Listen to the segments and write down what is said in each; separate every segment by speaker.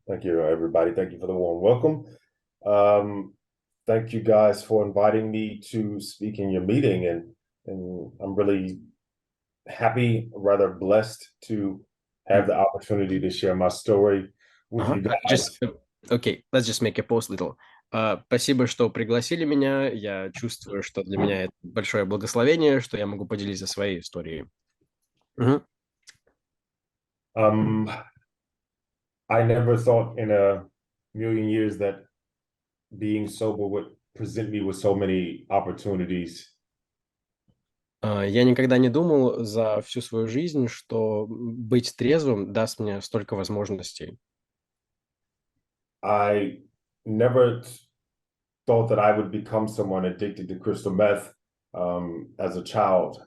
Speaker 1: Thank you, everybody. Thank you for the warm welcome. Um, Thank you guys for inviting me to speak in your meeting, and I'm really happy, rather blessed to have the opportunity to share my story with
Speaker 2: Ага.
Speaker 1: you
Speaker 2: Just,
Speaker 1: guys.
Speaker 2: okay, let's just make a pause little. Спасибо, что пригласили меня. Я чувствую, что для меня это большое благословение, что я могу поделиться своей историей. Мгм.
Speaker 1: Um, I never thought in a million years that being sober would present me with so many opportunities.
Speaker 2: Я никогда не думал за всю свою жизнь, что быть трезвым даст мне столько возможностей.
Speaker 1: I never thought that I would become someone addicted to crystal meth as a child.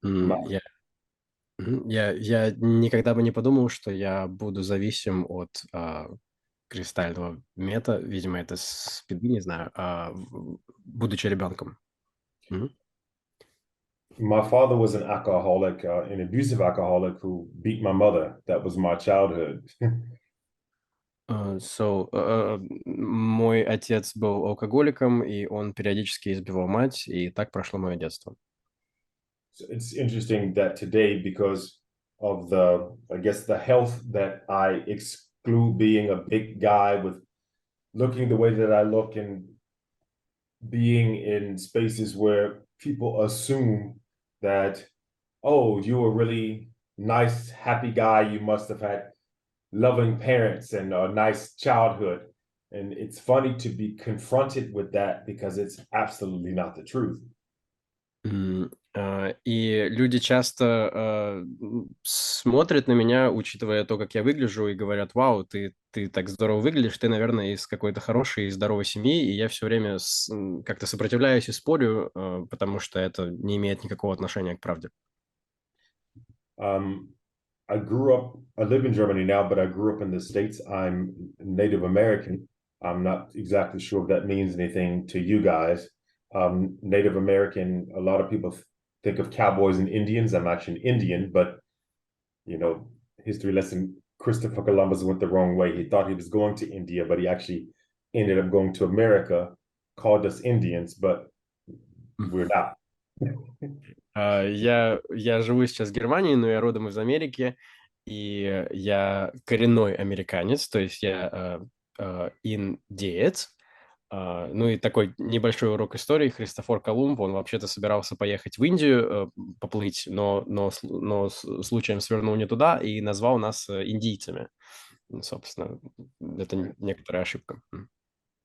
Speaker 1: My,
Speaker 2: М, Я, я никогда бы не подумал, что я буду зависим от кристального мета. Видимо, это спиды, не знаю, будучи ребенком. Мгм.
Speaker 1: my father was an alcoholic, an abusive alcoholic who beat my mother. That was my childhood.
Speaker 2: Мой отец был алкоголиком, и он периодически избивал мать, и так прошло мое детство.
Speaker 1: So it's interesting that today, because of I guess, the health that I exclude being a big guy with looking the way that I look and being in spaces where people assume that, oh, you're a really nice, happy guy. You must have had loving parents and a nice childhood. And it's funny to be confronted with that because it's absolutely not the truth.
Speaker 2: И люди часто смотрят на меня, учитывая то, как я выгляжу, и говорят: «Вау, ты так здорово выглядишь, ты, наверное, из какой-то хорошей и здоровой семьи». И я все время как-то сопротивляюсь и спорю, потому что это не имеет никакого отношения к правде.
Speaker 1: Um, I live in Germany now, but I grew up in the States. I'm Native American. I'm not exactly sure if that means anything to you guys. Native American, a lot of people think of cowboys and Indians. I'm actually an Indian, but you know, history lesson, Christopher Columbus went the wrong way. He thought he was going to India, but he actually ended up going to America, called us Indians, but we're not.
Speaker 2: Я живу сейчас в Германии, но я родом из Америки, и я коренной американец, то есть я индеец. Ну и такой небольшой урок истории. Христофор Колумб, он вообще-то собирался поехать в Индию, поплыть, но случаем свернул не туда и назвал нас индийцами. Собственно, это некоторая ошибка.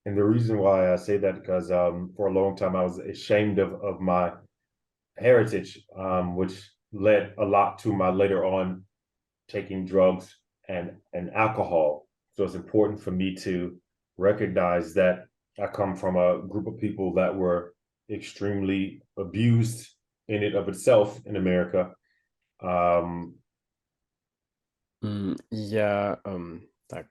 Speaker 1: And the reason why I say that because for a long time I was ashamed of my heritage, which led a lot to my later on taking drugs and alcohol. So it's important for me to recognize that I come from a group of people that were extremely abused in it of itself in America. Um,
Speaker 2: Так.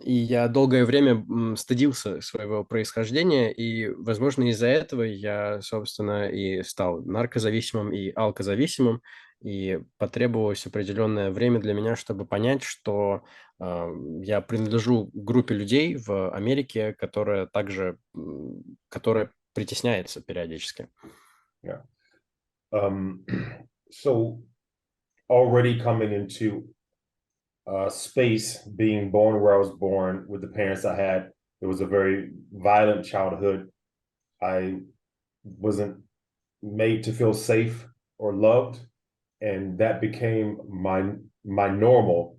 Speaker 2: И я долгое время стыдился своего происхождения, и, возможно, из-за этого я, собственно, и стал наркозависимым и алкозависимым, и потребовалось определенное время для меня, чтобы понять, что я принадлежу к группе людей в Америке, которая притесняется периодически.
Speaker 1: yeah. Um, so already coming into space, being born where I was born with the parents I had, it was a very violent childhood. I wasn't made to feel safe or loved, and that became my normal.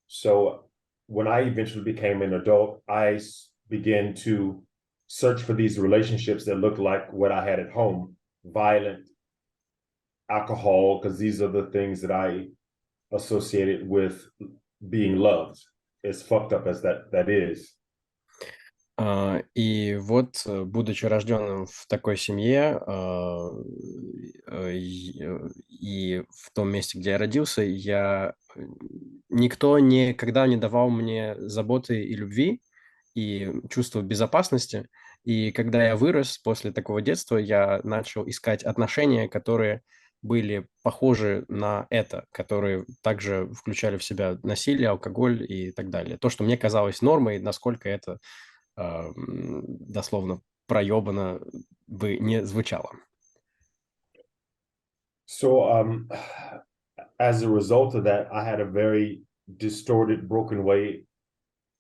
Speaker 1: So when I eventually became an adult, I began to search for these relationships that looked like what I had at home: violent, alcohol, because these are the things that I associated with being loved, as fucked up as that is.
Speaker 2: И вот, будучи рожденным в такой семье, и в том месте, где я родился, никто никогда не давал мне заботы и любви, и чувства безопасности. И когда я вырос после такого детства, я начал искать отношения, которые были похожи на это, которые также включали в себя насилие, алкоголь и так далее. То, что мне казалось нормой, насколько это дословно проебано бы не звучало.
Speaker 1: So, as a result of that, I had a very distorted, broken way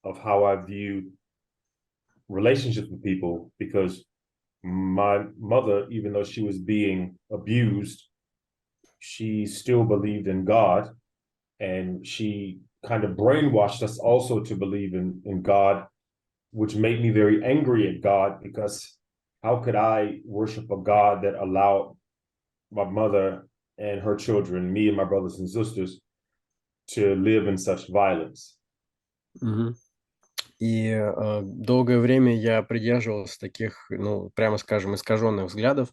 Speaker 1: of how I viewed relationships with people because my mother, even though she was being abused, she still believed in God, and she kind of brainwashed us also to believe in God, which made me very angry at God because how could I worship a God that allowed my mother and her children, me and my brothers and sisters, to live in such violence?
Speaker 2: Мгм. И долгое время я придерживался таких, ну, прямо скажем, искаженных взглядов.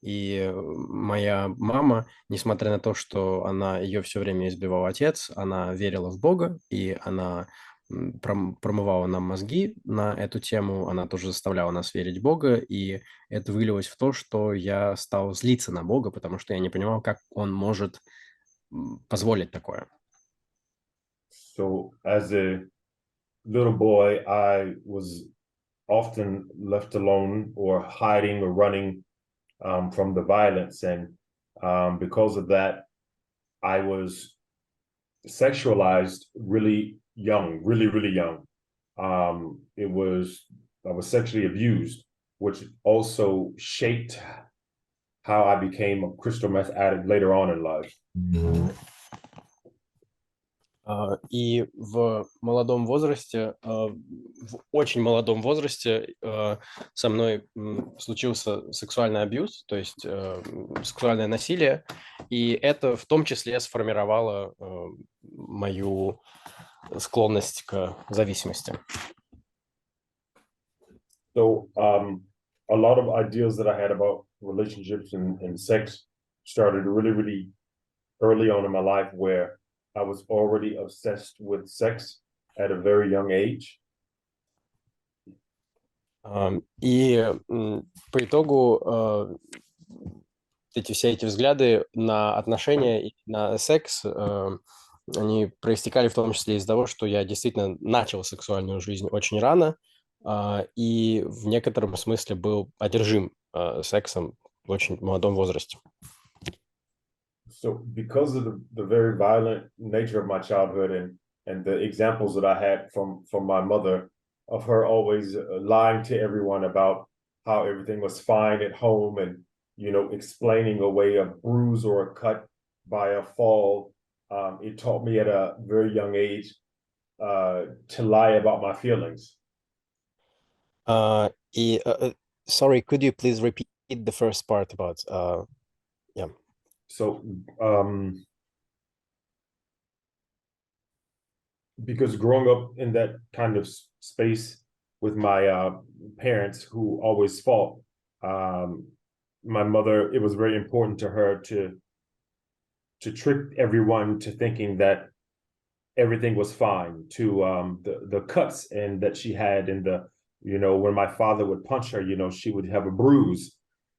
Speaker 2: И моя мама, несмотря на то, что ее все время избивал отец, она верила в Бога, и она промывала нам мозги на эту тему, она тоже заставляла нас верить в Бога, и это вылилось в то, что я стал злиться на Бога, потому что я не понимал, как он может позволить такое.
Speaker 1: So, as a little boy, I was often left alone or hiding or running from the violence. And because of that, I was sexualized really young, really, really young. I was sexually abused, which also shaped how I became a crystal meth addict later on in life.
Speaker 2: И в молодом возрасте, в очень молодом возрасте со мной случился сексуальный абьюз, то есть сексуальное насилие, и это в том числе сформировало мою склонность к зависимости.
Speaker 1: So a lot of ideas that I had about relationships and sex started really, really early on in my life where I was already obsessed with sex at a very young age.
Speaker 2: И по итогу все эти взгляды на отношения и на секс, они проистекали в том числе из-за того, что я действительно начал сексуальную жизнь очень рано и в некотором смысле был одержим сексом в очень молодом возрасте.
Speaker 1: So because of the very violent nature of my childhood and the examples that I had from my mother of her always lying to everyone about how everything was fine at home and explaining away a bruise or a cut by a fall, it taught me at a very young age to lie about my feelings.
Speaker 2: Sorry, could you please repeat the first part about yeah.
Speaker 1: So because growing up in that kind of space with my parents who always fought, my mother, it was very important to her to trick everyone to thinking that everything was fine, to the cuts and that she had in the, when my father would punch her, she would have a bruise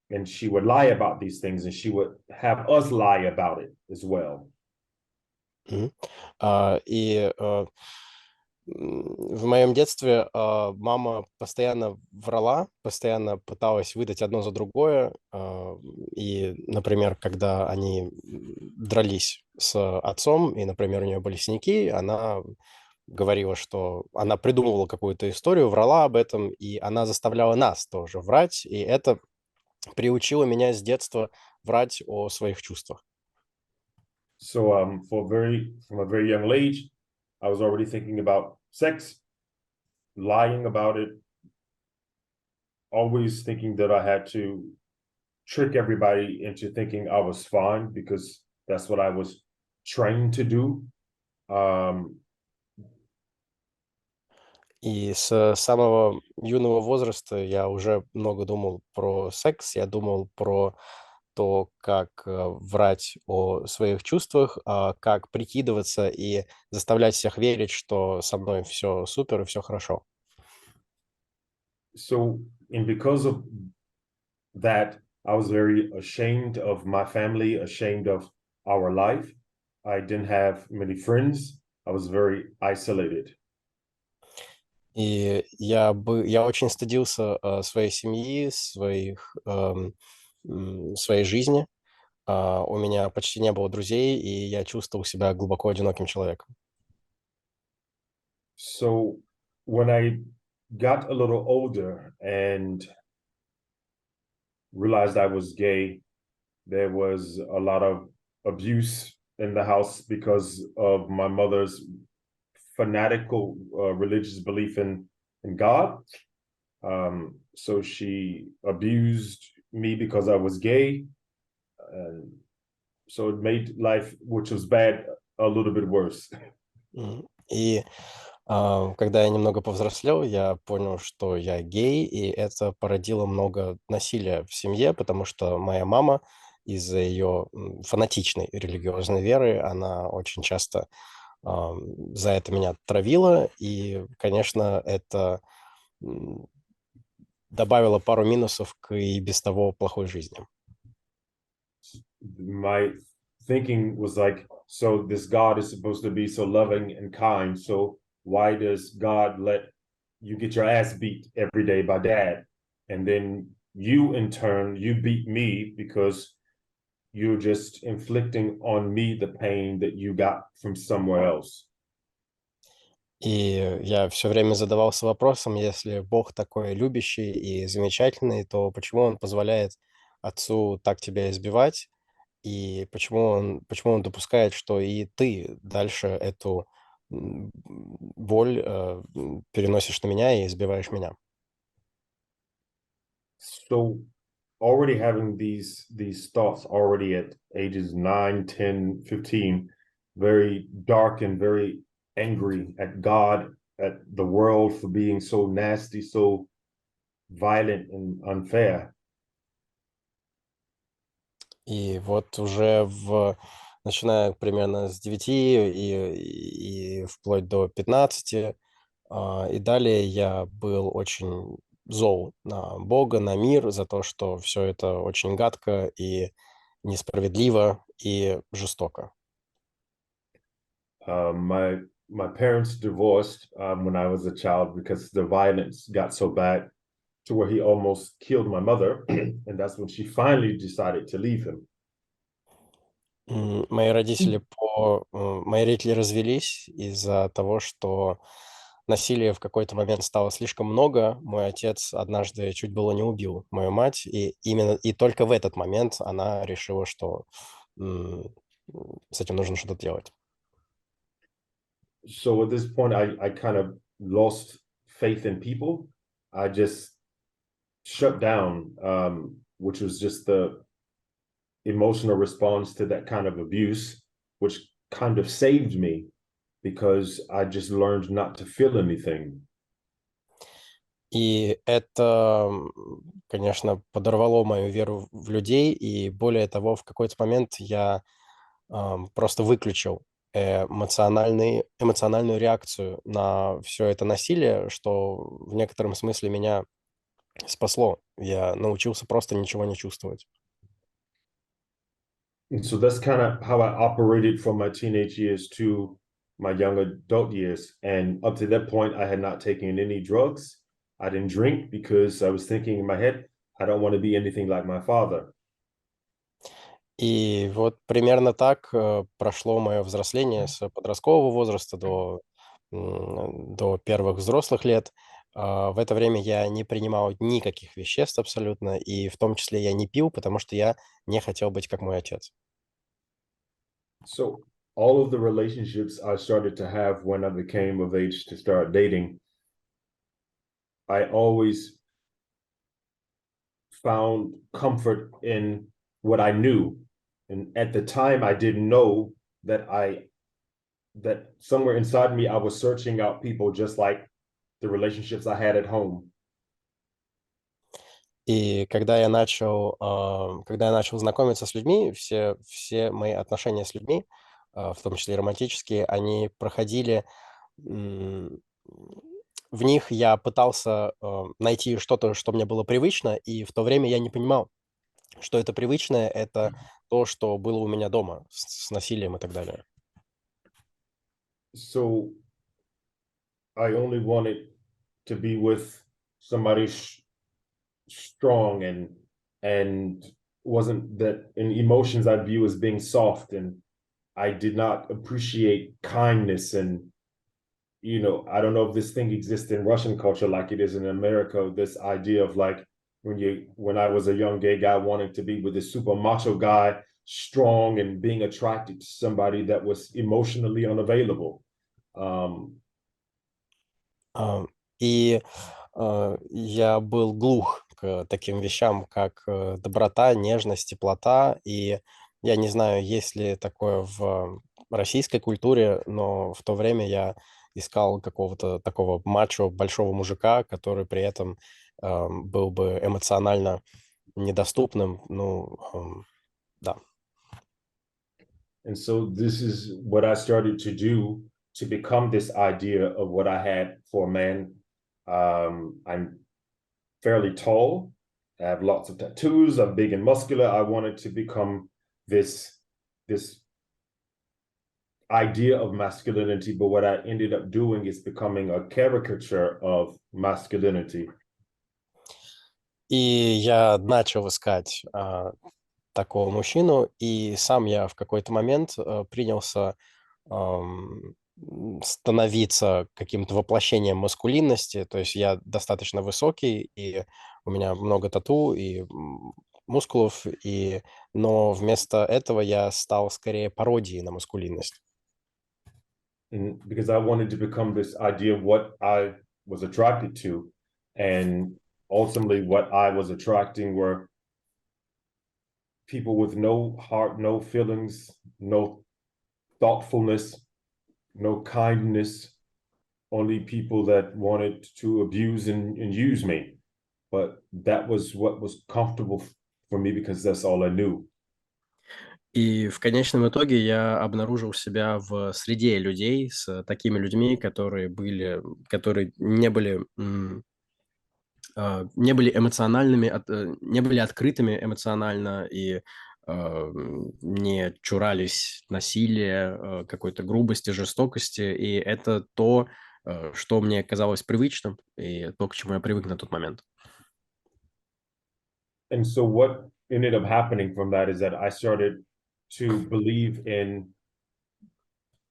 Speaker 1: and she would lie about these things and she would have us lie about it as well.
Speaker 2: И в моем детстве мама постоянно врала, постоянно пыталась выдать одно за другое. И, например, когда они дрались с отцом, и, например, у нее были синяки, она говорила, что она придумывала какую-то историю, врала об этом, и она заставляла нас тоже врать, и это приучило меня с детства врать о своих чувствах.
Speaker 1: So from a very young age, I was already thinking about sex, lying about it, always thinking that I had to trick everybody into thinking I was fine because that's what I was trained to do.
Speaker 2: И с самого юного возраста я уже много думал про секс, я думал про то, как врать о своих чувствах, как прикидываться и заставлять всех верить, что со мной все супер и все хорошо.
Speaker 1: So, and because of that, I was very ashamed of my family, ashamed of our life. I didn't have many friends. I was very isolated.
Speaker 2: И я очень стыдился своей семьи, своей жизни. У меня почти не было друзей, и я чувствовал себя глубоко одиноким человеком.
Speaker 1: So when I got a little older and realized I was gay, there was a lot of abuse in the house because of my mother's fanatical religious belief in God. So she abused me because I was gay, and so it made life, which was bad, a little bit worse.
Speaker 2: И когда я немного повзрослел, я понял, что я гей, и это породило много насилия в семье, потому что моя мама из-за ее фанатичной религиозной веры, она очень часто за это меня травила, и, конечно, это добавило пару минусов к и без того плохой жизни.
Speaker 1: My thinking was like, so this God is supposed to be so loving and kind, so why does God let you get your ass beat every day by dad, and then you in turn you beat me because you're just inflicting on me the pain that you got from somewhere else.
Speaker 2: И я все время задавался вопросом, если Бог такой любящий и замечательный, то почему Он позволяет отцу так тебя избивать, и почему он допускает, что и ты дальше эту боль переносишь на меня и избиваешь меня.
Speaker 1: So already having these thoughts already at ages 9, 10, 15, very dark and very angry at God, at the world for being so nasty, so violent and unfair.
Speaker 2: И вот уже начиная примерно с 9 и вплоть до 15, и далее я был очень зол на Бога, на мир за то, что все это очень гадко и несправедливо и жестоко.
Speaker 1: My parents divorced when I was a child because the violence got so bad to where he almost killed my mother, and that's when she finally decided to leave him.
Speaker 2: Мои родители развелись из-за того, что насилия в какой-то момент стало слишком много. Мой отец однажды чуть было не убил мою мать, и только в этот момент она решила, что с этим нужно что-то делать.
Speaker 1: So at this point, I kind of lost faith in people. I just shut down, which was just the emotional response to that kind of abuse, which kind of saved me because I just learned not to feel anything.
Speaker 2: И это, конечно, подорвало мою веру в людей, и более того, в какой-то момент я просто выключил эмоциональную реакцию на все это насилие, что в некотором смысле меня спасло. Я научился просто ничего не чувствовать.
Speaker 1: And so that's kind of how I operated from my teenage years to my young adult years. And up to that point, I had not taken any drugs. I didn't drink because I was thinking in my head, I don't want to be anything like my father.
Speaker 2: И вот примерно так прошло мое взросление с подросткового возраста до первых взрослых лет. В это время я не принимал никаких веществ абсолютно, и в том числе я не пил, потому что я не хотел быть как мой отец.
Speaker 1: So all of the relationships I started to have when I became of age to start dating, I always found comfort in what I knew. And at the time I didn't know that somewhere inside me I was searching out people just like the relationships I had at home.
Speaker 2: И когда я начал знакомиться с людьми, все мои отношения с людьми, в том числе и романтические, они проходили, м, в них я пытался найти что-то, что мне было привычно, и в то время я не понимал, что это привычное, это то, что было у меня дома с насилием и так далее.
Speaker 1: So I only wanted to be with somebody strong and wasn't that in emotions I view as being soft, and I did not appreciate kindness. And I don't know if this thing exists in Russian culture like it is in America, this idea of like when I was a young gay guy wanting to be with this super macho guy, strong, and being attracted to somebody that was emotionally unavailable.
Speaker 2: А, И я был глух к таким вещам, как доброта, нежность, теплота. И я не знаю, есть ли такое в российской культуре, но в то время я искал какого-то такого мачо, большого мужика, который при этом был бы эмоционально недоступным. Ну, да.
Speaker 1: And so this is what I started to do to become this idea of what I had for a man. I'm fairly tall. I have lots of tattoos. I'm big and muscular. I wanted to become this idea of masculinity, but what I ended up doing is becoming a caricature of masculinity.
Speaker 2: И я начал искать такого мужчину, и сам я в какой-то момент принялся становиться каким-то воплощением маскулинности. То есть я достаточно высокий, и у меня много тату и мускулов, но вместо этого я стал скорее пародией на маскулинность.
Speaker 1: And because I wanted to become this idea of what I was attracted to. And ultimately, what I was attracting were people with no heart, no feelings, no thoughtfulness, no kindness, only people that wanted to abuse and use me. But that was what was comfortable for me because that's all I knew.
Speaker 2: И в конечном итоге я обнаружил себя в среде людей с такими людьми, которые не были эмоциональными, не были открытыми эмоционально и не чурались насилия, какой-то грубости, жестокости. И это то, что мне казалось привычным, и то, к чему я привык на тот момент.
Speaker 1: And so what ended up happening from that is that I started to believe in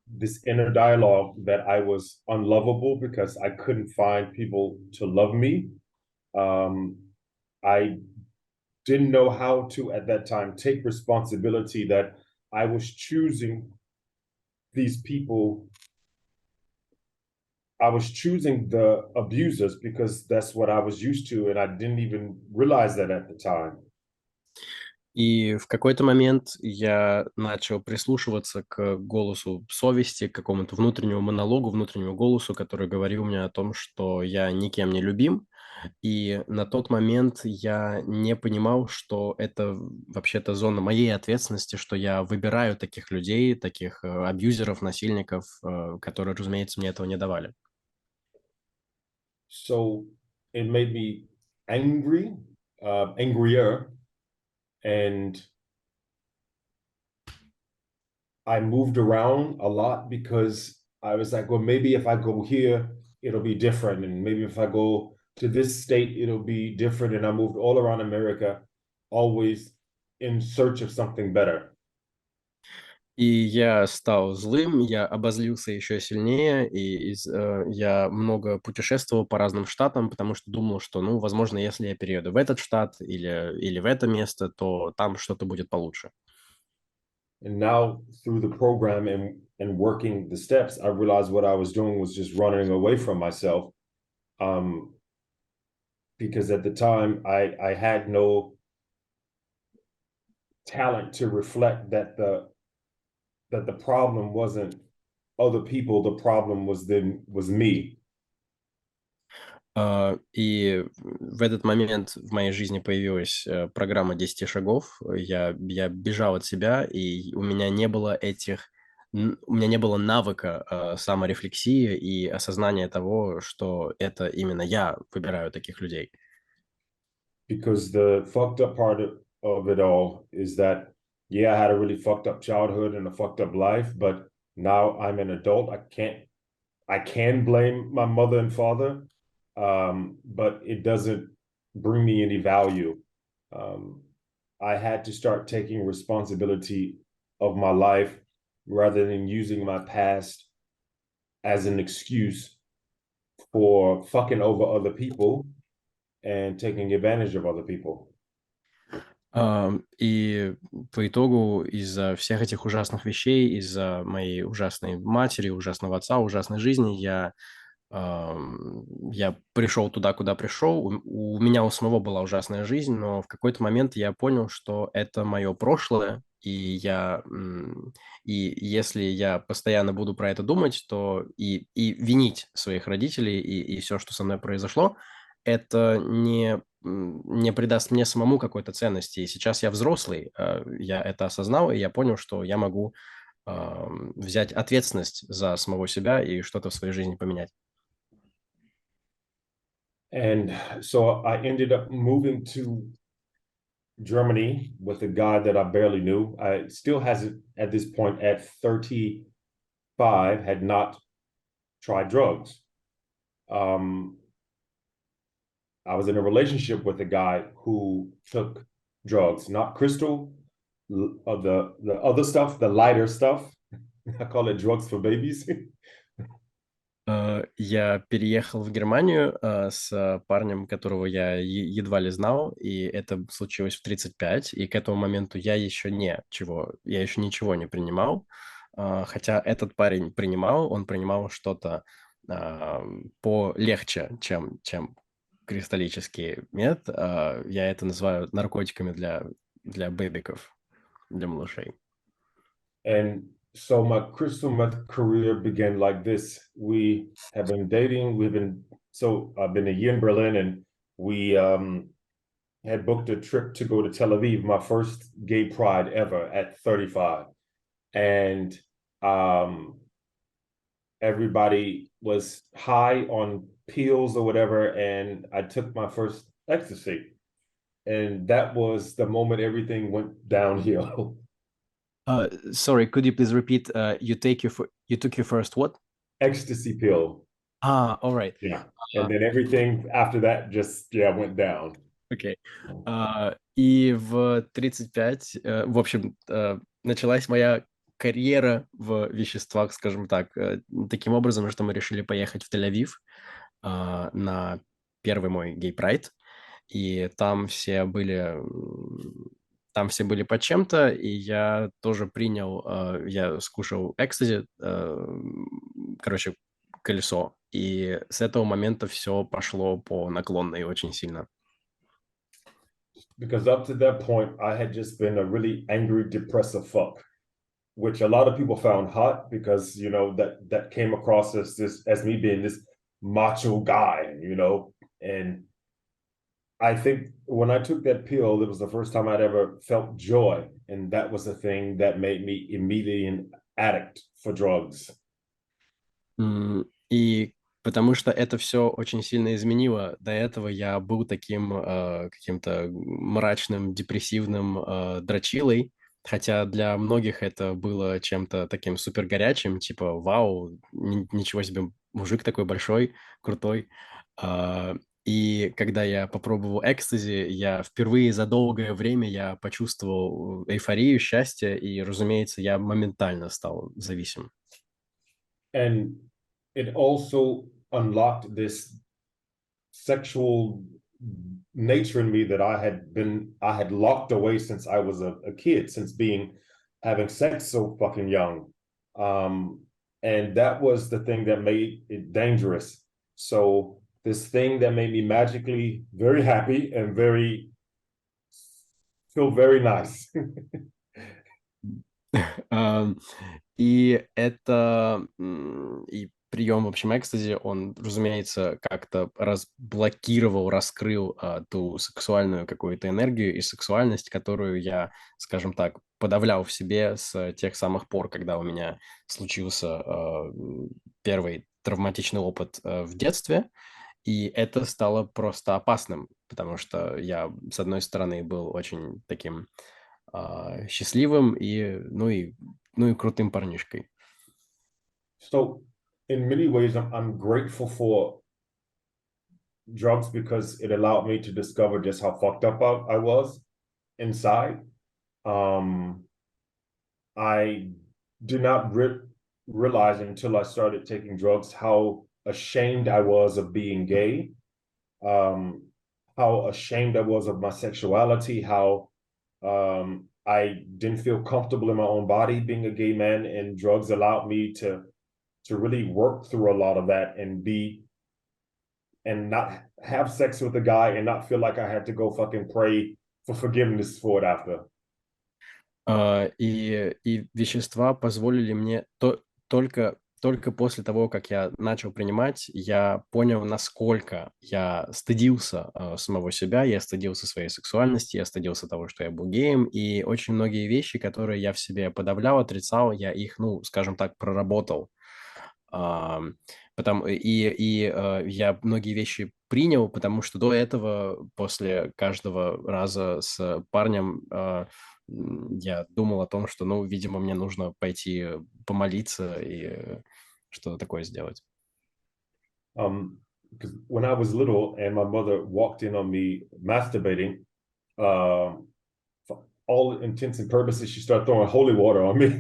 Speaker 1: this inner dialogue that I was unlovable because I couldn't find people to love me. I didn't know how to, at that time, take responsibility that I was choosing these people. I was choosing the abusers because that's what I was used to, and I didn't even realize that at the time.
Speaker 2: И в какой-то момент я начал прислушиваться к голосу совести, к какому-то внутреннему монологу, внутреннему голосу, который говорил мне о том, что я никем не любим. И на тот момент я не понимал, что это вообще-то зона моей ответственности, что я выбираю таких людей, таких абьюзеров, насильников, которые, разумеется, мне этого не давали.
Speaker 1: So it made me angry, angrier, and I moved around a lot because I was like, well, maybe if I go here, it'll be different. And maybe if I go to this state, it'll be different. And I moved all around America, always in search of something better.
Speaker 2: И я стал злым, я обозлился еще сильнее, я много путешествовал по разным штатам, потому что думал, что, ну, возможно, если я перееду в этот штат или в это место, то там что-то будет получше.
Speaker 1: And now through the program and working the steps, I realized what I was doing was just running away from myself. Because at the time I had no talent to reflect that the problem wasn't other people, the problem was me.
Speaker 2: И в этот момент в моей жизни появилась программа 10 шагов. Я бежал от себя, и у меня не было навыка саморефлексии и осознания того, что это именно я выбираю таких людей.
Speaker 1: Because the fucked up part of it all is that, yeah, I had a really fucked up childhood and a fucked up life, but now I'm an adult. I can blame my mother and father, but it doesn't bring me any value. Um, I had to start taking responsibility of my life rather than using my past as an excuse for fucking over other people and taking advantage of other people.
Speaker 2: И по итогу из-за всех этих ужасных вещей, из-за моей ужасной матери, ужасного отца, ужасной жизни, я пришел туда, куда пришел. У меня у самого была ужасная жизнь, но в какой-то момент я понял, что это мое прошлое, и если я постоянно буду про это думать, то и винить своих родителей и все, что со мной произошло, это не придаст мне самому какой-то ценности. И сейчас я взрослый, я это осознал, и я понял, что я могу взять ответственность за самого себя и что-то в своей жизни поменять.
Speaker 1: And so I ended up moving to Germany with a guy that I barely knew. I still hasn't, at this point, at 35, had not tried drugs. I was in a relationship with a guy who took drugs, not crystal, the other stuff, the lighter stuff. I call it drugs for babies.
Speaker 2: Я переехал в Германию с парнем, которого я едва ли знал, и это случилось в 35, и к этому моменту я еще ничего не принимал, хотя этот парень принимал, он принимал что-то полегче, чем кристаллический мед. Я это называю наркотиками для бэбиков, для малышей.
Speaker 1: And so my crystal meth career began like this. We have been dating. I've been a year in Berlin, and we had booked a trip to go to Tel Aviv, my first gay pride ever at 35. And everybody was high on pills or whatever, and I took my first ecstasy. And that was the moment everything went downhill.
Speaker 2: Sorry, could you please repeat? You took your first what?
Speaker 1: Ecstasy pill.
Speaker 2: All right.
Speaker 1: Yeah. And then everything after that just, went down.
Speaker 2: Окей. И в 35, в общем, началась моя карьера в веществах, скажем так, таким образом, что мы решили поехать в Тель-Авив на первый мой гей-прайд, и там все были под чем-то, и я тоже я скушал экстази, короче, колесо, и с этого момента все пошло по наклонной очень сильно.
Speaker 1: Because up to that point, I had just been a really angry, depressive fuck, which a lot of people found hot because, that came across as me being this macho guy, and I think when I took that pill, it was the first time I'd ever felt joy. And that was the thing that made me immediately an addict for drugs.
Speaker 2: И потому что это все очень сильно изменило. До этого я был таким каким-то мрачным, депрессивным дрочилой, хотя для многих это было чем-то таким супер горячим, типа вау, ничего себе, мужик такой большой, крутой. И когда я попробовал экстази, я впервые за долгое время я почувствовал эйфорию, счастье, и, разумеется, я моментально стал зависим.
Speaker 1: And it also unlocked this sexual nature in me that I had locked away since I was a kid, since having sex so fucking young. And that was the thing that made it dangerous. So this thing that made me magically very happy and feel very nice.
Speaker 2: И прием, в общем, экстази, он, разумеется, как-то раскрыл ту сексуальную какую-то энергию и сексуальность, которую я, скажем так, подавлял в себе с тех самых пор, когда у меня случился первый травматичный опыт в детстве, и это стало просто опасным. потому что я, с одной стороны, был очень таким счастливым ну и крутым парнишкой.
Speaker 1: So in many ways, I'm grateful for drugs because it allowed me to discover just how fucked up I was inside. I did not realize until I started taking drugs how ashamed I was of being gay, um, how ashamed I was of my sexuality, how I didn't feel comfortable in my own body being a gay man, and drugs allowed me to really work through a lot of that and not have sex with a guy and not feel like I had to go fucking pray for forgiveness for it after.
Speaker 2: И вещества позволили мне только после того, как я начал принимать, я понял, насколько я стыдился самого себя, я стыдился своей сексуальности, я стыдился того, что я был геем, и очень многие вещи, которые я в себе подавлял, отрицал, я их, ну, скажем так, проработал. Я многие вещи принял, потому что до этого, после каждого раза с парнем, я думал о том, что, ну, видимо, мне нужно пойти помолиться и что-то такое сделать.
Speaker 1: Because when I was little and my mother walked in on me masturbating, for all intents and purposes, she started throwing holy water on me.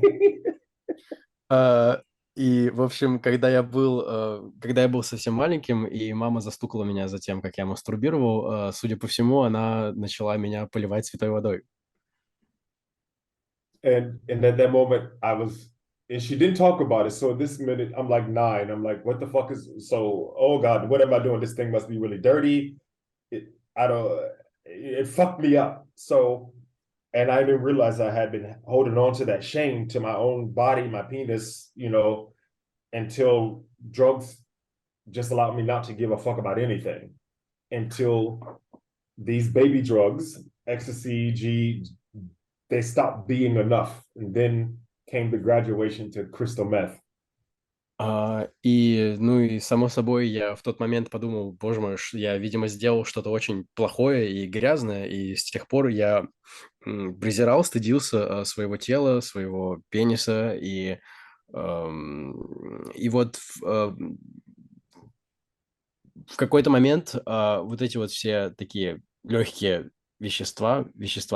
Speaker 2: И, в общем, когда я был совсем маленьким, и мама застукала меня за тем, как я мастурбировал, судя по всему, она начала меня поливать святой водой.
Speaker 1: And at that moment, and she didn't talk about it. So this minute, I'm like 9. I'm like, what the fuck oh God, what am I doing? This thing must be really dirty. It fucked me up. So, and I didn't realize I had been holding on to that shame to my own body, my penis, until drugs just allowed me not to give a fuck about anything until these baby drugs, ecstasy, they stopped being enough. And then came the graduation to crystal meth.
Speaker 2: Ну и само собой я в тот момент подумал, боже мой, я, видимо, сделал что-то очень плохое и грязное, и с тех пор я презирал, стыдился своего тела, своего пениса, и вот в какой-то момент вот эти вот все такие легкие вещества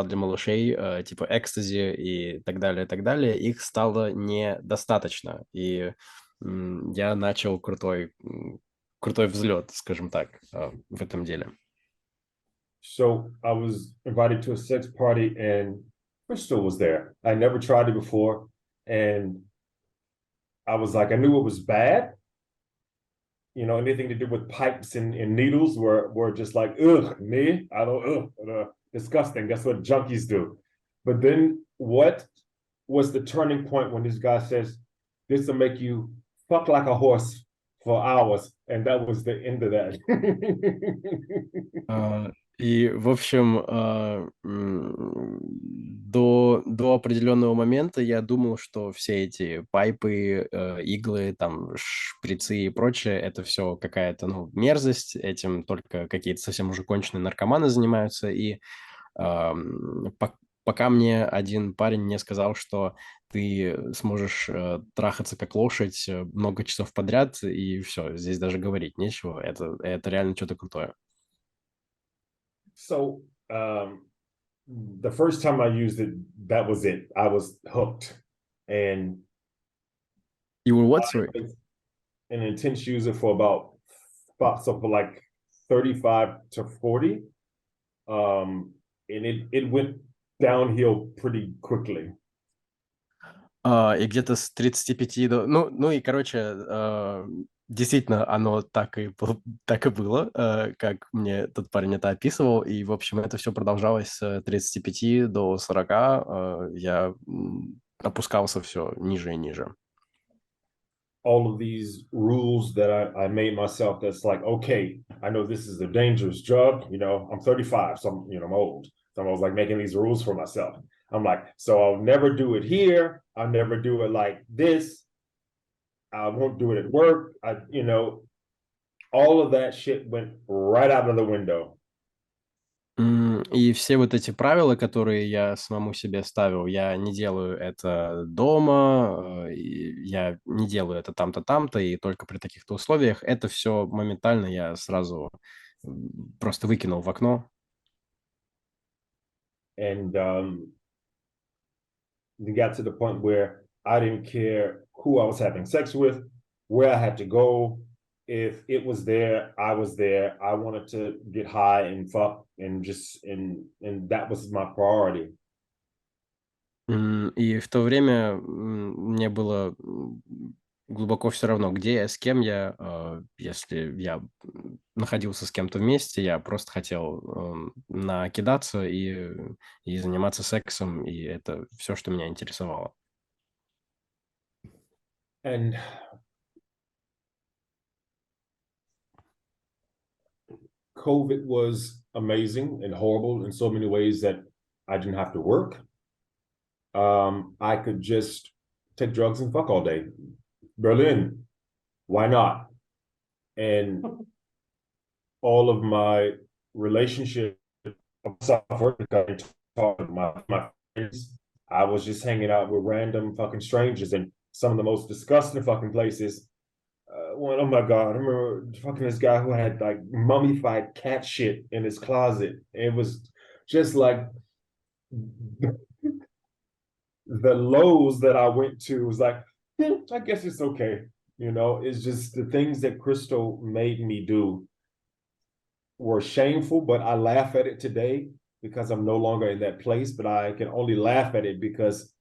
Speaker 2: для малышей, типа экстази и так далее, их стало недостаточно. И я начал крутой взлет, скажем так, в этом деле.
Speaker 1: So I was invited to a sex party and Crystal was there. I never tried it before. And I was like, I knew it was bad. Anything to do with pipes and needles were just like, ugh, me. I don't, disgusting. That's what junkies do. But then what was the turning point when this guy says, this will make you fuck like a horse for hours? And that was the end of that.
Speaker 2: И, в общем, до определенного момента я думал, что все эти пайпы, иглы, там, шприцы и прочее, это все какая-то, ну, мерзость, этим только какие-то совсем уже конченые наркоманы занимаются, и пока мне один парень мне сказал, что ты сможешь трахаться как лошадь много часов подряд, и все, здесь даже говорить нечего, это реально что-то крутое.
Speaker 1: So the first time I used it, that was it. I was hooked. And
Speaker 2: You were what, sorry?
Speaker 1: An intense user for for like 35 to 40. And it went downhill pretty quickly.
Speaker 2: И где-то с 35 до... Ну и, короче, действительно, оно так и было, как мне тот парень это описывал. И, в общем, это все продолжалось с 35 до 40. Я опускался все ниже и ниже.
Speaker 1: All of these rules that I made myself that's like, okay, I know this is a dangerous drug. I'm 35, so I'm old. So I was like making these rules for myself. I'm like, so I'll never do it here. I'll never do it like this. I won't do it at work. All of that shit went right out of the window.
Speaker 2: И все вот эти правила, которые я самому себе ставил, я не делаю это дома, я не делаю это там-то, там-то, и только при таких-то условиях, это все моментально я сразу просто выкинул в окно.
Speaker 1: And it got to the point where I didn't care who I was having sex with, where I had to go. If it was there, I was there. I wanted to get high and fuck and just and that was my priority.
Speaker 2: И в то время мне было глубоко все равно, где я, с кем я. Если я находился с кем-то вместе, я просто хотел накидаться и заниматься сексом, и это все, что меня интересовало.
Speaker 1: And COVID was amazing and horrible in so many ways that I didn't have to work. I could just take drugs and fuck all day. Berlin, why not? And all of my relationships suffered because I talked to my friends. I was just hanging out with random fucking strangers in some of the most disgusting fucking places. Oh my god, I remember fucking this guy who had like mummified cat shit in his closet. It was just like the lows that I went to was like, I guess it's okay. You know, it's just the things that Crystal made me do were shameful, but I laugh at it today because I'm no longer in that place. But I can only laugh at it because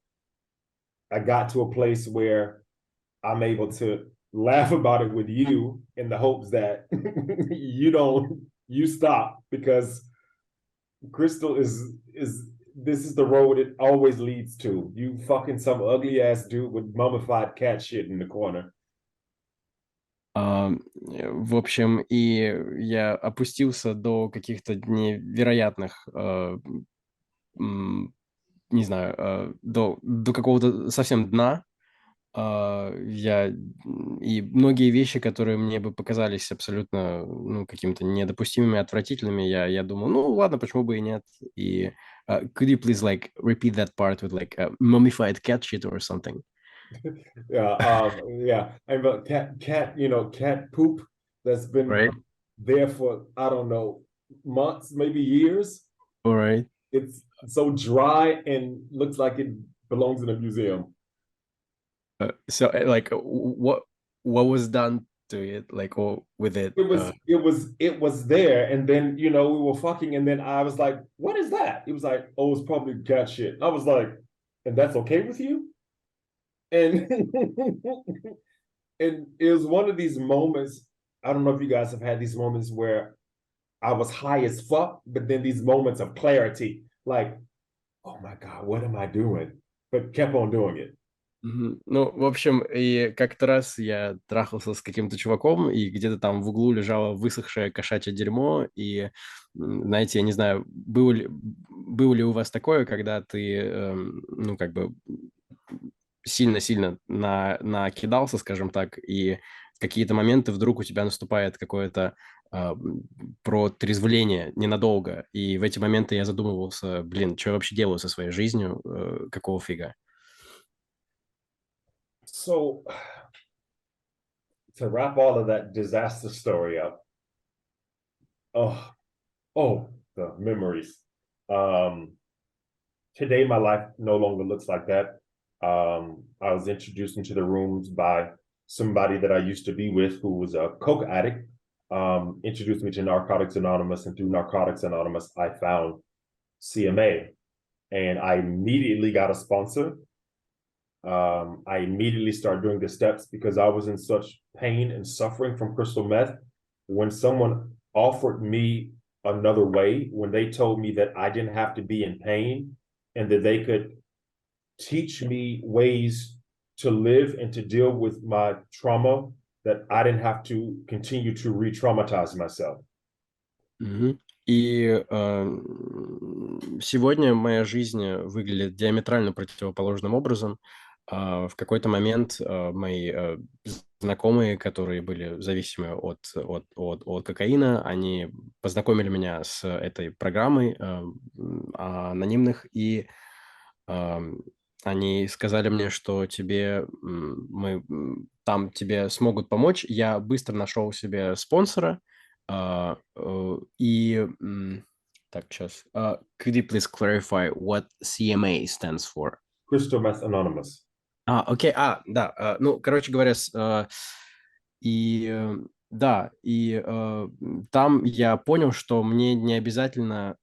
Speaker 1: I got to a place where I'm able to laugh about it with you in the hopes that you stop because Crystal is this is the road it always leads to. You fucking some ugly ass dude with mummified cat shit in the corner.
Speaker 2: В общем, и я опустился до каких-то невероятных, не знаю, до какого-то совсем дна. И многие вещи, которые мне бы показались абсолютно, ну, какими-то недопустимыми, отвратительными, я думал, ну, ладно, почему бы и нет. И could you please, like, repeat that part with, like, mummified cat shit or something?
Speaker 1: Yeah. And but cat poop that's been
Speaker 2: Right?
Speaker 1: there for I don't know months, maybe years.
Speaker 2: All right.
Speaker 1: It's so dry and looks like it belongs in a museum.
Speaker 2: So, like, what was done to it, like, or with it?
Speaker 1: It was there, and then we were fucking, and then I was like, "What is that?" He was like, "Oh, it's probably cat shit." I was like, "And that's okay with you?" And and it was one of these moments. I don't know if you guys have had these moments where I was high as fuck, but then these moments of clarity, like, "Oh my god, what am I doing?" But kept on doing it.
Speaker 2: Ну, в общем, и как-то раз я трахался с каким-то чуваком, и где-то там в углу лежало высохшее кошачье дерьмо, и, знаете, я не знаю, было ли у вас такое, когда ты, ну, как бы сильно-сильно накидался, скажем так, и в какие-то моменты вдруг у тебя наступает какое-то протрезвление ненадолго, и в эти моменты я задумывался, блин, что я вообще делаю со своей жизнью, какого фига?
Speaker 1: So to wrap all of that disaster story up, oh, oh, the memories. Um, Today, my life no longer looks like that. I was introduced into the rooms by somebody that I used to be with who was a coke addict. Introduced me to Narcotics Anonymous, and through Narcotics Anonymous, I found CMA, and I immediately got a sponsor. I immediately started doing the steps because I was in such pain and suffering from crystal meth. When someone offered me another way, when they told me that I didn't have to be in pain and that they could teach me ways to live and to deal with my trauma, that I didn't have to continue to re-traumatize myself.
Speaker 2: Мгм. И сегодня моя жизнь выглядит диаметрально противоположным образом. В какой-то момент мои знакомые, которые были зависимы от кокаина, они познакомили меня с этой программой анонимных, и они сказали мне, что там тебе смогут помочь. Я быстро нашел себе спонсора. Так, сейчас. Could you please clarify what CMA stands for?
Speaker 1: Crystal Meth Anonymous.
Speaker 2: Окей, да, ну, короче говоря, да, там я понял, что мне не обязательно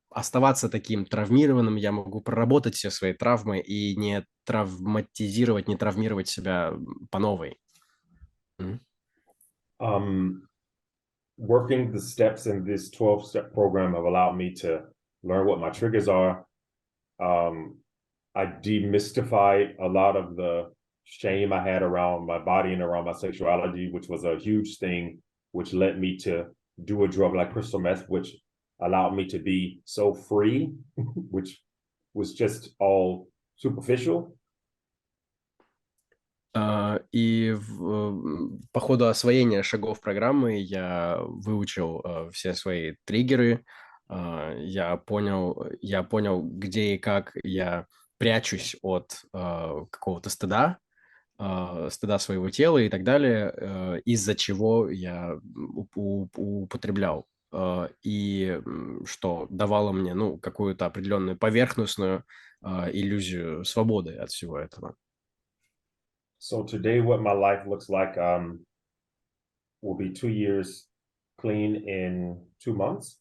Speaker 2: оставаться таким травмированным, я могу проработать все свои травмы и не травматизировать, не травмировать себя по новой.
Speaker 1: Working the steps in this 12-step program have allowed me to learn what my triggers are. I demystified a lot of the shame I had around my body and around my sexuality, which was a huge thing, which led me to do a drug like crystal meth, which allowed me to be so free, which was just all superficial.
Speaker 2: По ходу освоения шагов программы я выучил все свои триггеры, я понял, где и как я прячусь от какого-то стыда своего тела и так далее, из-за чего я употреблял, и что давало мне, ну, какую-то определенную поверхностную иллюзию свободы от всего этого.
Speaker 1: So today, what my life looks like will be 2 years clean in 2 months.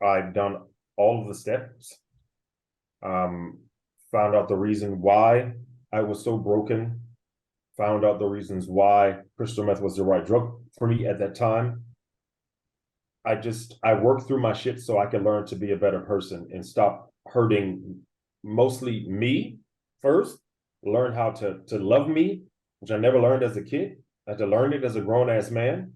Speaker 1: I've done all of the steps, found out the reason why I was so broken, found out the reasons why crystal meth was the right drug for me at that time. I worked through my shit so I could learn to be a better person and stop hurting mostly me first, learn how to love me, which I never learned as a kid. I had to learn it as a grown-ass man.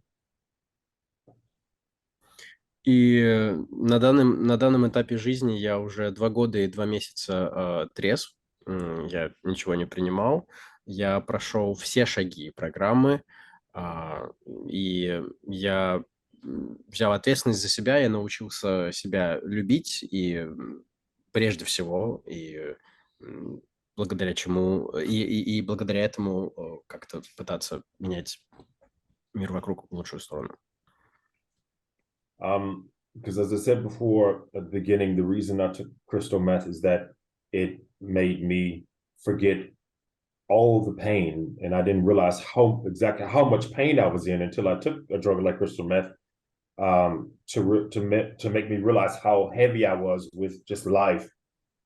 Speaker 2: И на данном этапе жизни я уже 2 года и 2 месяца трезв, я ничего не принимал, я прошел все шаги программы, и я взял ответственность за себя, я научился себя любить, и прежде всего, благодаря чему, и благодаря этому как-то пытаться менять мир вокруг в лучшую сторону.
Speaker 1: Because as I said before at the beginning, the reason I took crystal meth is that it made me forget all the pain, and I didn't realize exactly how much pain I was in until I took a drug like crystal meth, to make me realize how heavy I was with just life.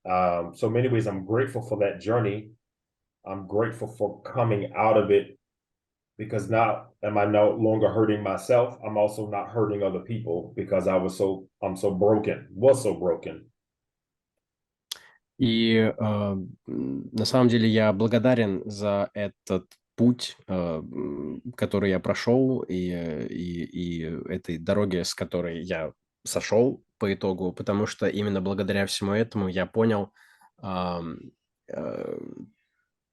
Speaker 1: So in many ways, I'm grateful for that journey. I'm grateful for coming out of it, because now am I no longer hurting myself? I'm also not hurting other people because I'm so broken, was so broken.
Speaker 2: И на самом деле я благодарен за этот путь, который я прошел, и этой дороге, с которой я сошел по итогу, потому что именно благодаря всему этому я понял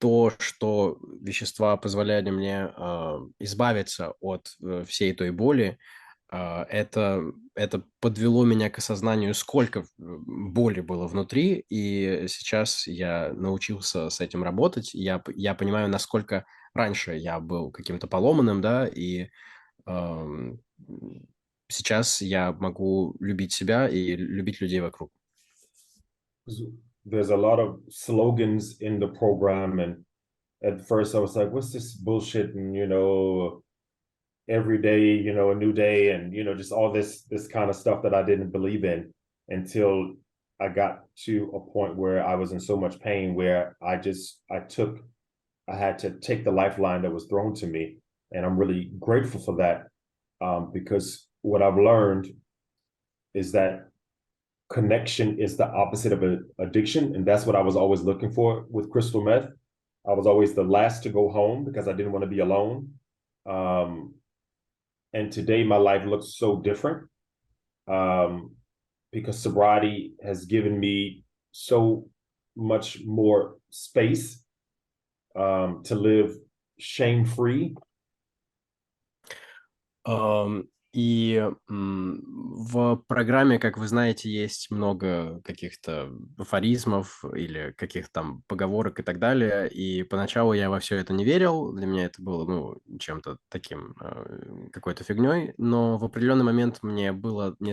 Speaker 2: то, что вещества позволяли мне избавиться от всей той боли. Это подвело меня к осознанию, сколько боли было внутри, и сейчас я научился с этим работать. Я понимаю, насколько раньше я был каким-то поломанным, да, и сейчас я могу любить себя и любить людей вокруг.
Speaker 1: There's a lot of slogans in the program, and at first I was like, what's this bullshit? And every day, a new day, and just all this kind of stuff that I didn't believe in, until I got to a point where I was in so much pain where I had to take the lifeline that was thrown to me. And I'm really grateful for that, because what I've learned is that connection is the opposite of addiction. And that's what I was always looking for with crystal meth. I was always the last to go home because I didn't want to be alone. And today my life looks so different, because sobriety has given me so much more space to live shame-free
Speaker 2: В программе, как вы знаете, есть много каких-то афоризмов или каких-то там поговорок и так далее. И поначалу я во все это не верил. Для меня это было, ну, чем-то таким, какой-то фигней. Но в определенный момент мне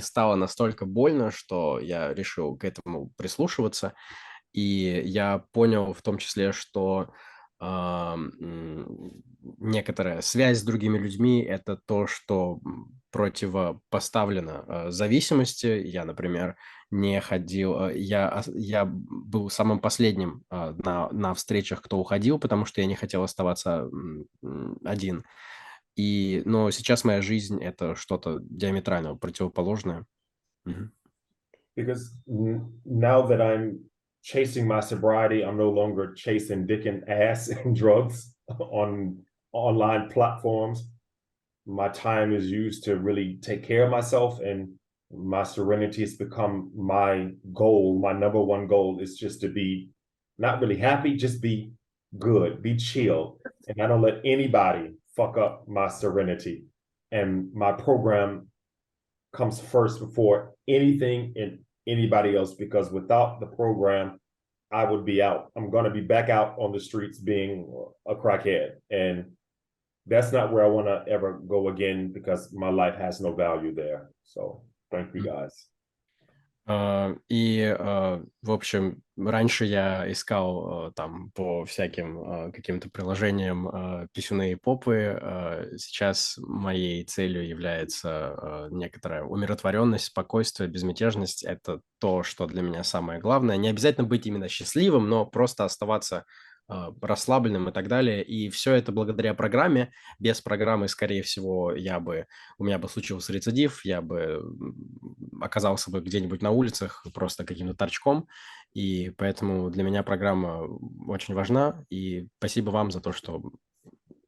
Speaker 2: стало настолько больно, что я решил к этому прислушиваться. И я понял в том числе, что некоторая связь с другими людьми – это то, что противопоставлено зависимости. Я, например, не ходил, я был самым последним на встречах, кто уходил, потому что я не хотел оставаться один. Но сейчас моя жизнь – это что-то диаметрально противоположное. Мгм.
Speaker 1: Because now that I'm chasing my sobriety, I'm no longer chasing dick and ass and drugs on online platforms. My time is used to really take care of myself, and my serenity has become my goal. My number one goal is just to be not really happy, just be good, be chill. And I don't let anybody fuck up my serenity. And my program comes first before anything and anybody else, because without the program, I would be out. I'm going to be back out on the streets being a crackhead. And that's not where I want to ever go again, because my life has no value there. So thank you guys.
Speaker 2: В общем, раньше я искал там по всяким каким-то приложениям писюны и попы. Сейчас моей целью является некоторая умиротворенность, спокойствие, безмятежность. Это то, что для меня самое главное. Не обязательно быть именно счастливым, но просто оставаться расслабленным и так далее. И все это благодаря программе. Без программы, скорее всего, у меня бы случился рецидив, я бы оказался бы где-нибудь на улицах просто каким-то торчком. И поэтому для меня программа очень важна. И спасибо вам за то, что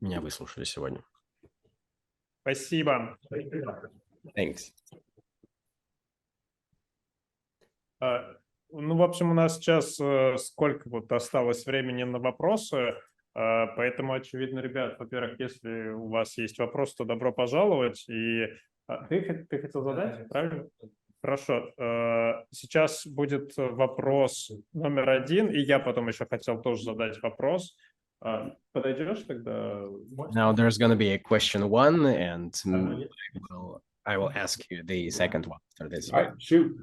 Speaker 2: меня выслушали сегодня.
Speaker 3: Спасибо.
Speaker 2: Thanks.
Speaker 3: Ну, в общем, у нас сейчас сколько вот осталось времени на вопросы, поэтому, очевидно, ребят, во-первых, если у вас есть вопрос, то добро пожаловать. И ты хотел задать, правильно? Хорошо. Сейчас будет вопрос номер 1, и я потом еще хотел тоже задать вопрос. Подойдешь тогда?
Speaker 2: Now there's going to be a question 1, and I will ask you the second one after this.
Speaker 1: All right, shoot.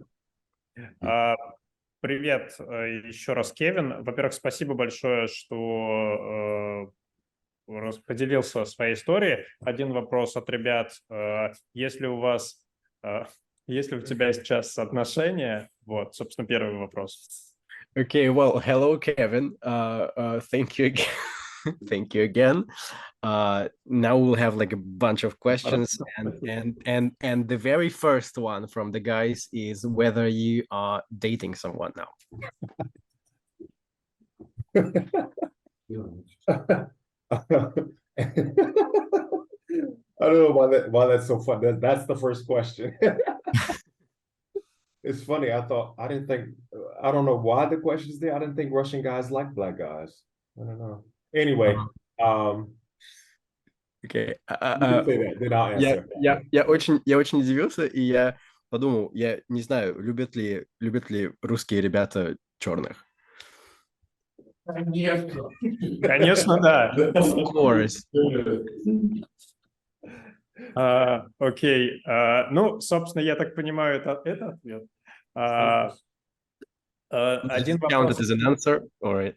Speaker 3: Привет еще раз, Кевин. Во-первых, спасибо большое, что поделился своей историей. Один вопрос от ребят. Если у тебя сейчас отношения, вот, собственно, первый вопрос.
Speaker 2: Okay, well, hello, Kevin. Thank you again. Thank you again. Now we'll have like a bunch of questions, and the very first one from the guys is whether you are dating someone now.
Speaker 1: I don't know why that's so fun. That's the first question. It's funny. I don't know why the question's there. I didn't think Russian guys like black guys. I don't know. Anyway,
Speaker 2: Okay.
Speaker 1: you can say that, then I'll answer.
Speaker 2: Я очень удивился, и я подумал, я не знаю, любят ли русские ребята черных.
Speaker 3: Конечно, да.
Speaker 2: Of course.
Speaker 3: Окей. Ну, собственно, я так понимаю, это ответ. Один вопрос.
Speaker 2: Count it as an answer, or...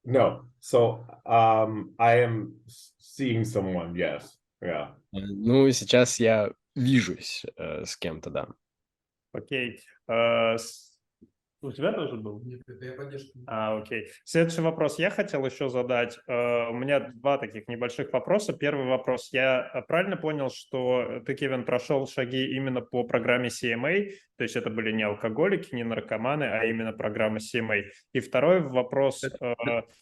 Speaker 1: No. So I am seeing someone, yes. Yeah.
Speaker 2: Ну, сейчас я вижусь с кем-то, да.
Speaker 3: Окей. У тебя тоже был? Нет, это я поддержку. Окей. Следующий вопрос я хотел еще задать. У меня два таких небольших вопроса. Первый вопрос. Я правильно понял, что ты, Кевин, прошел шаги именно по программе CMA? То есть это были не алкоголики, не наркоманы, а именно программа CMA. И второй вопрос...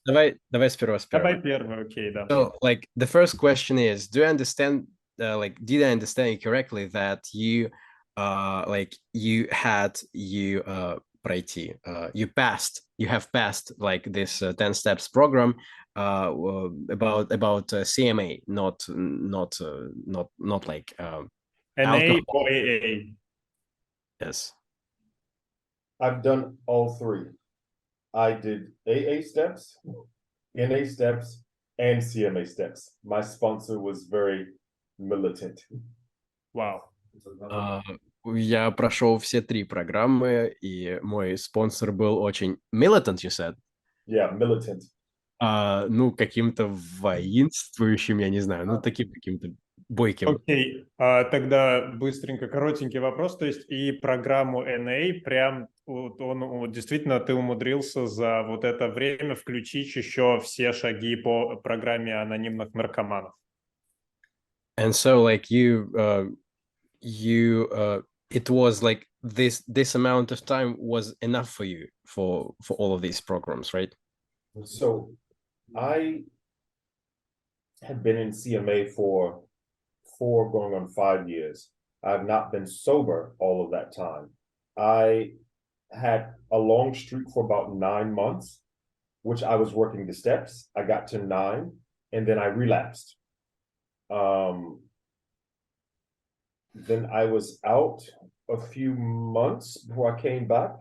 Speaker 2: Давай сперва.
Speaker 3: Давай первый, окей, да.
Speaker 2: So, like, the first question is, do you understand, did I understand you correctly that you have passed like this 10 steps program CMA, not like
Speaker 3: NA
Speaker 2: alcohol.
Speaker 3: or AA?
Speaker 2: Yes.
Speaker 1: I've done all three. I did AA steps, NA steps, and CMA steps. My sponsor was very militant.
Speaker 3: Вау.
Speaker 2: Я прошел все 3 программы, и мой спонсор был очень militant, you said?
Speaker 1: Yeah, militant.
Speaker 2: Ну, каким-то воинствующим, я не знаю, ну, таким каким-то бойким.
Speaker 3: Окей, тогда быстренько, коротенький вопрос. То есть и программу NA прям действительно ты умудрился за вот это время включить еще все шаги по программе анонимных наркоманов.
Speaker 2: And so, like, it was like this amount of time was enough for you for all of these programs, right?
Speaker 1: So I have been in CMA for 4 going on 5 years. I've not been sober all of that time. I had a long streak for about 9 months, which I was working the steps. I got to 9 and then I relapsed. Then I was out a few months before I came back.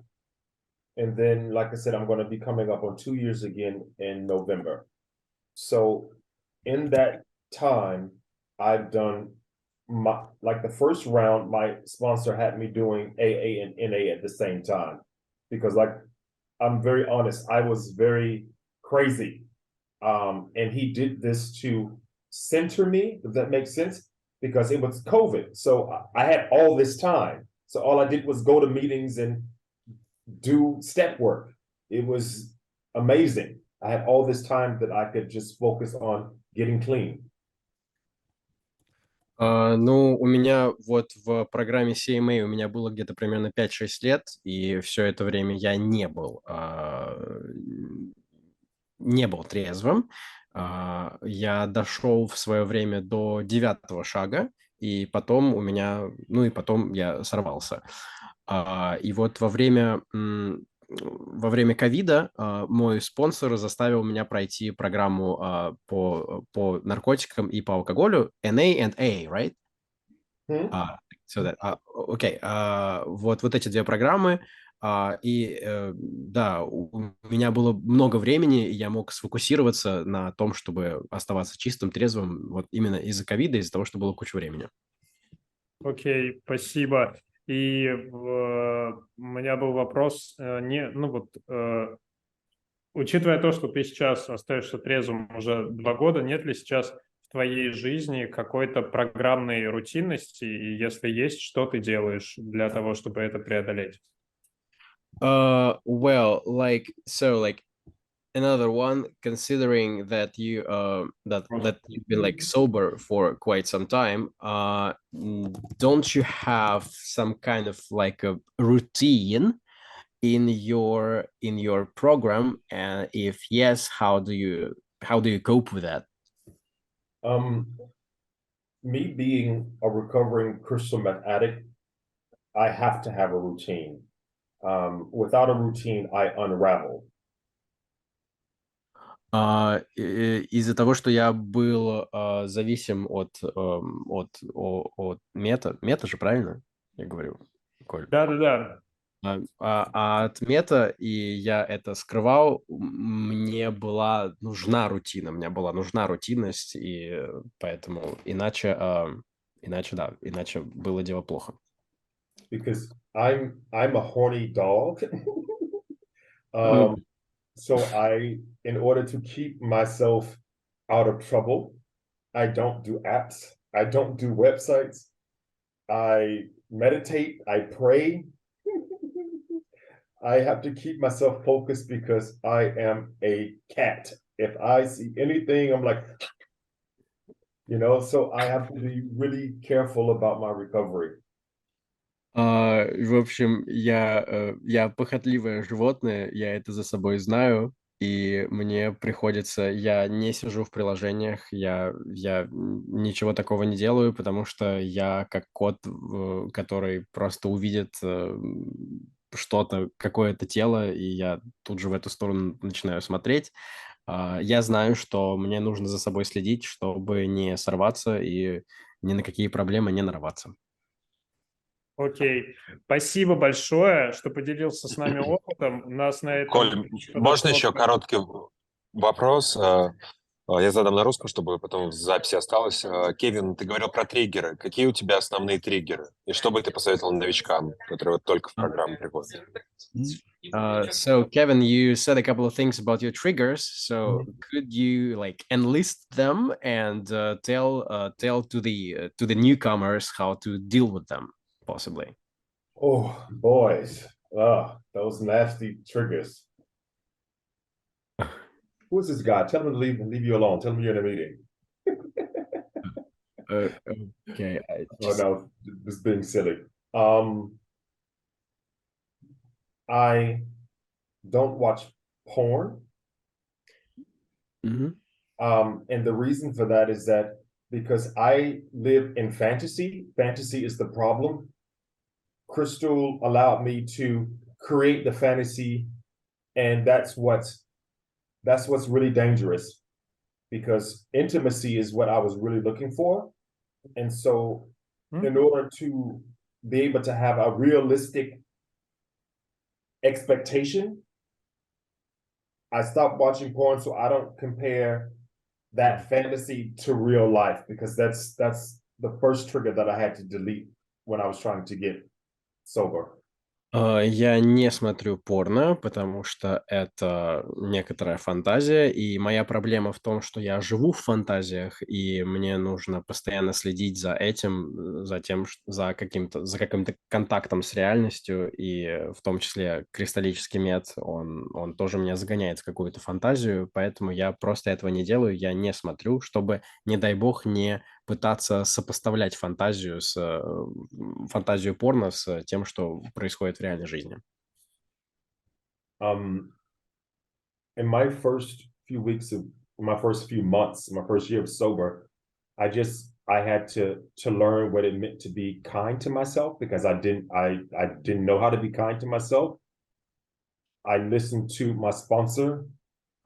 Speaker 1: And then, like I said, I'm going to be coming up on 2 years again in November. So in that time, I've done like the first round, my sponsor had me doing AA and NA at the same time. Because like, I'm very honest, I was very crazy. And he did this to center me, if that makes sense, because it was COVID. So I had all this time. So all I did was go to meetings and do step work. It was amazing. I had all this time that I could just focus on getting clean.
Speaker 2: Ну, у меня вот в программе CMA у меня было где-то примерно 5-6 лет, и все это время я не был трезвым. Я дошел в свое время до 9-го шага, и потом потом я сорвался. И вот во время ковида мой спонсор заставил меня пройти программу по наркотикам и по алкоголю NA and AA, right? Okay. Вот эти 2 программы. Да, у меня было много времени, и я мог сфокусироваться на том, чтобы оставаться чистым, трезвым, вот именно из-за ковида, из-за того, что было куча времени.
Speaker 3: Окей, спасибо. И у меня был вопрос, учитывая то, что ты сейчас остаешься трезвым уже 2 года, нет ли сейчас в твоей жизни какой-то программной рутинности, и если есть, что ты делаешь для того, чтобы это преодолеть?
Speaker 2: Well, another one, considering that you've been like sober for quite some time, don't you have some kind of like a routine in your program? And if yes, how do you cope with that?
Speaker 1: Me being a recovering crystal meth addict, I have to have a routine. Without a routine, I unravel.
Speaker 2: Из-за того, что я был зависим от мета же, правильно? Я говорю, Коль.
Speaker 3: Да.
Speaker 2: От мета, и я это скрывал, мне была нужна рутина, мне была нужна рутинность, и поэтому иначе было дело плохо.
Speaker 1: Because I'm a horny dog. So in order to keep myself out of trouble, I don't do apps. I don't do websites. I meditate. I pray. I have to keep myself focused because I am a cat. If I see anything, I'm like, so I have to be really careful about my recovery.
Speaker 2: В общем, я похотливое животное, я это за собой знаю, и мне приходится, я не сижу в приложениях, я ничего такого не делаю, потому что я как кот, который просто увидит что-то, какое-то тело, и я тут же в эту сторону начинаю смотреть. Я знаю, что мне нужно за собой следить, чтобы не сорваться и ни на какие проблемы не нарваться.
Speaker 3: Окей. Спасибо большое, что поделился с нами опытом. У нас на этом...
Speaker 4: Коль, можно еще короткий вопрос? Я задам на русском, чтобы потом в записи осталось. Кевин, ты говорил про триггеры. Какие у тебя основные триггеры? И что бы ты посоветовал новичкам, которые вот только в программу приходят?
Speaker 2: So Kevin, you said a couple of things about your triggers. So could you like enlist them and tell to the newcomers how to deal with them, possibly?
Speaker 1: Oh, boys. Those nasty triggers. Who is this guy? Tell him to leave you alone. Tell him you're in a meeting.
Speaker 2: Okay.
Speaker 1: Oh no, just being silly. I don't watch porn.
Speaker 2: Mhm.
Speaker 1: And the reason for that is that because I live in fantasy, fantasy is the problem. Crystal allowed me to create the fantasy, and that's what's really dangerous, because intimacy is what I was really looking for. And so in order to be able to have a realistic expectation, I stopped watching porn so I don't compare that fantasy to real life, because that's the first trigger that I had to delete when I was trying to get sober.
Speaker 2: Я не смотрю порно, потому что это некоторая фантазия, и моя проблема в том, что я живу в фантазиях, и мне нужно постоянно следить за этим, за тем, за каким-то контактом с реальностью, и в том числе кристаллический мед, он тоже меня загоняет в какую-то фантазию, поэтому я просто этого не делаю, я не смотрю, чтобы, не дай бог, не пытаться сопоставлять фантазию порно с тем, что происходит в реальной жизни.
Speaker 1: In my first few months, my first year of sober, I had to learn what it meant to be kind to myself, because I didn't know how to be kind to myself. I listened to my sponsor.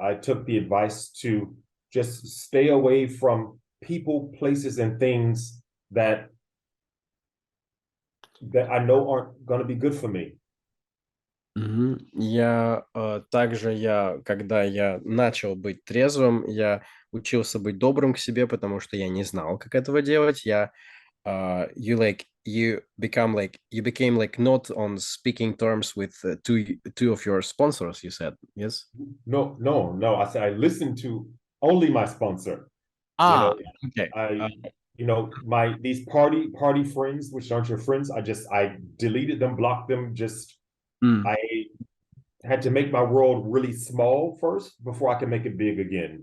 Speaker 1: I took the advice to just stay away from people, places, and things that I know aren't going to be good for me.
Speaker 2: Когда я начал быть трезвым, я учился быть добрым к себе, потому что я не знал, как этого делать. You became like not on speaking terms with two of your sponsors, you said, yes?
Speaker 1: No. I said I listened to only my sponsor.
Speaker 2: Okay.
Speaker 1: These party friends, which aren't your friends, I deleted them, blocked them. I had to make my world really small first before I can make it big again.